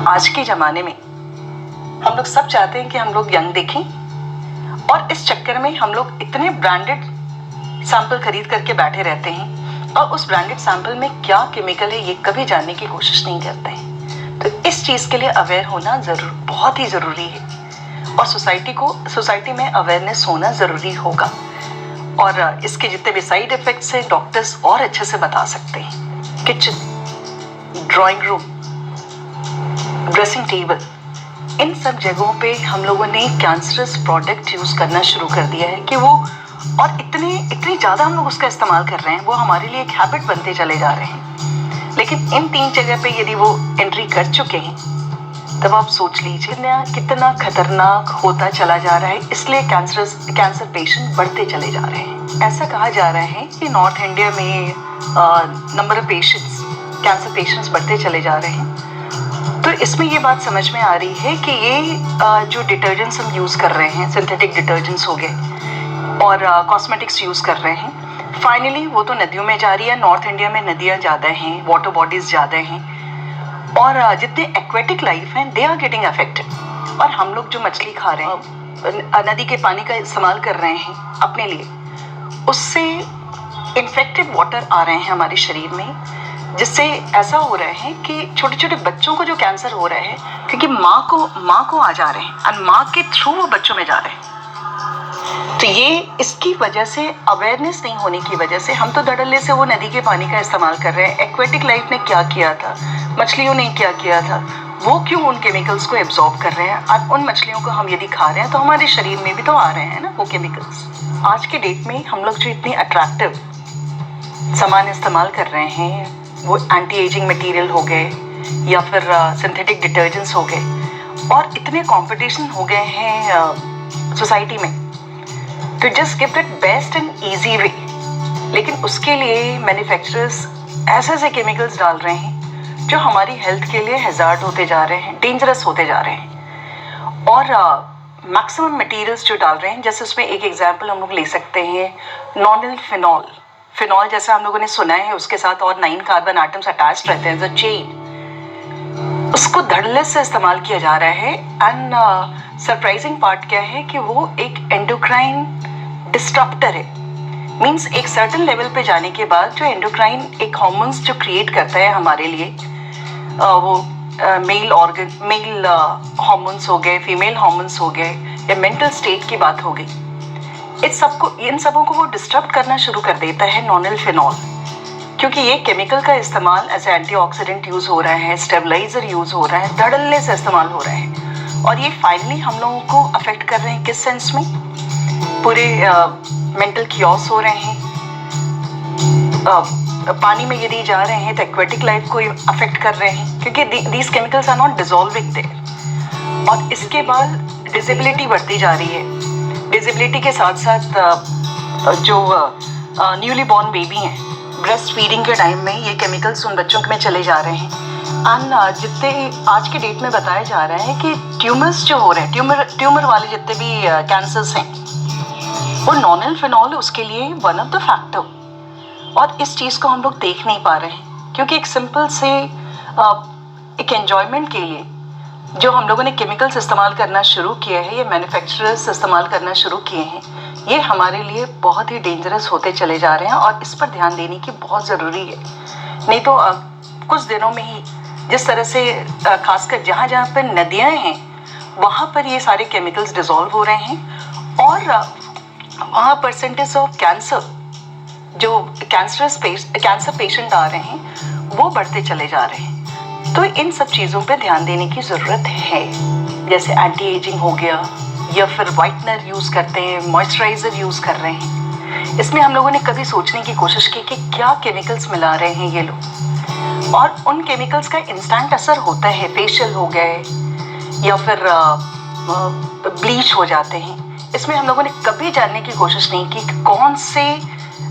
आज के ज़माने में हम लोग सब चाहते हैं कि हम लोग यंग दिखें, और इस चक्कर में हम लोग इतने ब्रांडेड सैंपल खरीद करके बैठे रहते हैं और उस ब्रांडेड सैंपल में क्या केमिकल है ये कभी जानने की कोशिश नहीं करते हैं। तो इस चीज़ के लिए अवेयर होना बहुत ही ज़रूरी है, और सोसाइटी में अवेयरनेस होना ज़रूरी होगा। और इसके जितने भी साइड इफ़ेक्ट्स हैं डॉक्टर्स और अच्छे से बता सकते हैं। Kitchen, drawing room, dressing table, इन सब जगहों पे हम लोगों ने कैंसरस प्रोडक्ट यूज़ करना शुरू कर दिया है कि वो, और इतनी ज़्यादा हम लोग उसका इस्तेमाल कर रहे हैं, वो हमारे लिए एक हैबिट बनते चले जा रहे हैं। लेकिन इन 3 जगह पे यदि वो एंट्री कर चुके हैं तब आप सोच लीजिए कितना खतरनाक होता चला जा रहा है। इसलिए कैंसर पेशेंट बढ़ते चले जा रहे हैं। ऐसा कहा जा रहा है कि नॉर्थ इंडिया में नंबर ऑफ कैंसर पेशेंट्स बढ़ते चले जा रहे हैं। तो इसमें ये बात समझ में आ रही है कि ये जो डिटर्जेंट्स हम यूज़ कर रहे हैं, सिंथेटिक डिटर्जेंट्स हो गए और कॉस्मेटिक्स यूज़ कर रहे हैं, फाइनली वो तो नदियों में जा रही है। नॉर्थ इंडिया में नदियाँ ज़्यादा हैं, वाटर बॉडीज़ ज़्यादा हैं, और जितने एक्वेटिक लाइफ हैं दे आर गेटिंग अफेक्टेड। और हम लोग जो मछली खा रहे हैं, नदी के पानी का इस्तेमाल कर रहे हैं अपने लिए, उससे इन्फेक्टेड वाटर आ रहे हैं हमारे शरीर में, जिससे ऐसा हो रहा है कि छोटे छोटे बच्चों को जो कैंसर हो रहा है, क्योंकि माँ को आ जा रहे हैं और माँ के थ्रू वो बच्चों में जा रहे हैं। तो ये इसकी वजह से, अवेयरनेस नहीं होने की वजह से, हम तो धड़ल्ले से वो नदी के पानी का इस्तेमाल कर रहे हैं। एक्वेटिक लाइफ ने क्या किया था, मछलियों ने क्या किया था, वो क्यों उन केमिकल्स को एब्जॉर्ब कर रहे हैं, और उन मछलियों को हम यदि खा रहे हैं तो हमारे शरीर में भी तो आ रहे हैं ना वो केमिकल्स। आज के डेट में हम लोग जो इतनी अट्रैक्टिव सामान इस्तेमाल कर रहे हैं, वो एंटी एजिंग मटेरियल हो गए या फिर सिंथेटिक डिटर्जेंट्स हो गए, और इतने कंपटीशन हो गए हैं सोसाइटी में, तो just give that best and easy way. लेकिन उसके लिए मैन्युफैक्चरर्स ऐसे केमिकल्स डाल रहे हैं जो हमारी हेल्थ के लिए हैजार्ड होते जा रहे हैं, डेंजरस होते जा रहे हैं। और मैक्सिमम मटेरियल्स जो डाल रहे हैं, जैसे उसमें एक एग्जांपल हम लोग ले सकते हैं, नॉनल फिनॉल जैसा हम लोगों ने सुना है, उसके साथ और 9 कार्बन एटम्स अटैच्ड रहते हैं, जो चेन, उसको धड़ल्ले से इस्तेमाल किया जा रहा है। एंड सरप्राइजिंग पार्ट क्या है कि वो एक एंडोक्राइन डिस्टरप्टर है। मीन्स एक सर्टेन लेवल पे जाने के बाद जो एंडोक्राइन एक हार्मोन्स जो क्रिएट करता है हमारे लिए, वो मेल हार्मोन्स हो गए, फीमेल हार्मोन्स हो गए, या मेंटल स्टेट की बात हो गई, इन सबों को वो डिस्टर्ब करना शुरू कर देता है नॉनल फिनॉल। क्योंकि ये केमिकल का इस्तेमाल एज एंटीऑक्सीडेंट यूज़ हो रहा है, स्टेबलाइजर यूज़ हो रहा है, धड़ल्ले से इस्तेमाल हो रहा है, और ये फाइनली हम लोगों को अफेक्ट कर रहे हैं। किस सेंस में? पूरे मेंटल कियोस हो रहे हैं। पानी में यदि जा रहे हैं तो एक्वेटिक लाइफ को अफेक्ट कर रहे हैं, क्योंकि these chemicals are not dissolving there. और इसके बाद डिसेबिलिटी बढ़ती जा रही है। डिसेबिलिटी के साथ साथ जो न्यूली बॉर्न बेबी हैं, ब्रेस्ट फीडिंग के टाइम में ये केमिकल्स उन बच्चों में चले जा रहे हैं। एंड जितने आज के डेट में बताया जा रहा है कि ट्यूमर्स जो हो रहे हैं, ट्यूमर वाले जितने भी कैंसर्स हैं, वो नॉनल फिनॉल उसके लिए वन ऑफ द फैक्टर। और इस चीज़ को हम लोग देख नहीं पा रहे हैं, क्योंकि एक सिंपल से एक एन्जॉयमेंट के लिए जो हम लोगों ने केमिकल्स इस्तेमाल करना शुरू किया है, ये मैन्युफैक्चरर्स इस्तेमाल करना शुरू किए हैं, ये हमारे लिए बहुत ही डेंजरस होते चले जा रहे हैं। और इस पर ध्यान देने की बहुत ज़रूरी है। नहीं तो कुछ दिनों में ही जिस तरह से खासकर जहाँ जहाँ पर नदियाँ हैं वहाँ पर ये सारे केमिकल्स डिज़ोल्व हो रहे हैं, और वहाँ परसेंटेज ऑफ कैंसर, जो कैंसर पेशेंट आ रहे हैं, वो बढ़ते चले जा रहे हैं। तो इन सब चीज़ों पे ध्यान देने की ज़रूरत है। जैसे एंटी एजिंग हो गया, या फिर वाइटनर यूज़ करते हैं, मॉइस्चराइज़र यूज़ कर रहे हैं। इसमें हम लोगों ने कभी सोचने की कोशिश की कि क्या केमिकल्स मिला रहे हैं ये लोग, और उन केमिकल्स का इंस्टेंट असर होता है। फेशियल हो गए या फिर ब्लीच हो जाते हैं। इसमें हम लोगों ने कभी जानने की कोशिश नहीं की कि कौन से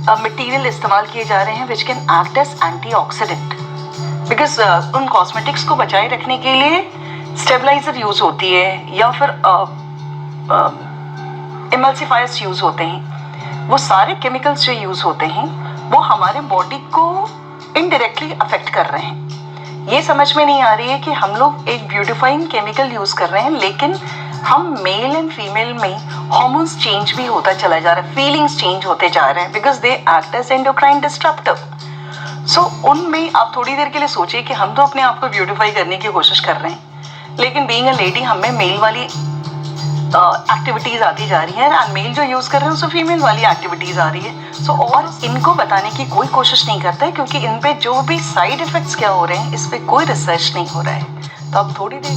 मटेरियल इस्तेमाल किए जा रहे हैं which can act as antioxidant. Because उन कॉस्मेटिक्स को बचाए रखने के लिए स्टेबलाइजर यूज़ होती है, या फिर इमल्सिफायर्स यूज़ होते हैं। वो सारे केमिकल्स जो यूज़ होते हैं वो हमारे बॉडी को इनडायरेक्टली अफेक्ट कर रहे हैं। ये समझ में नहीं आ रही है कि हम लोग एक ब्यूटिफाइंग केमिकल यूज कर रहे हैं, लेकिन हम मेल एंड फीमेल में हार्मोन्स चेंज भी होता चला जा रहा है, फीलिंग्स चेंज होते जा रहे हैं, because they act as endocrine disruptor. So उनमें आप थोड़ी देर के लिए सोचिए कि हम तो अपने आप को ब्यूटिफाई करने की कोशिश कर रहे हैं, लेकिन बीइंग अ लेडी हमें मेल वाली एक्टिविटीज आती जा रही है, एंड मेल जो यूज कर रहे हैं उसमें फीमेल वाली एक्टिविटीज आ रही है। सो और इनको बताने की कोई कोशिश नहीं करता है, क्योंकि इन पे जो भी साइड इफेक्ट्स क्या हो रहे हैं इस पे कोई रिसर्च नहीं हो रहा है। तो अब थोड़ी देर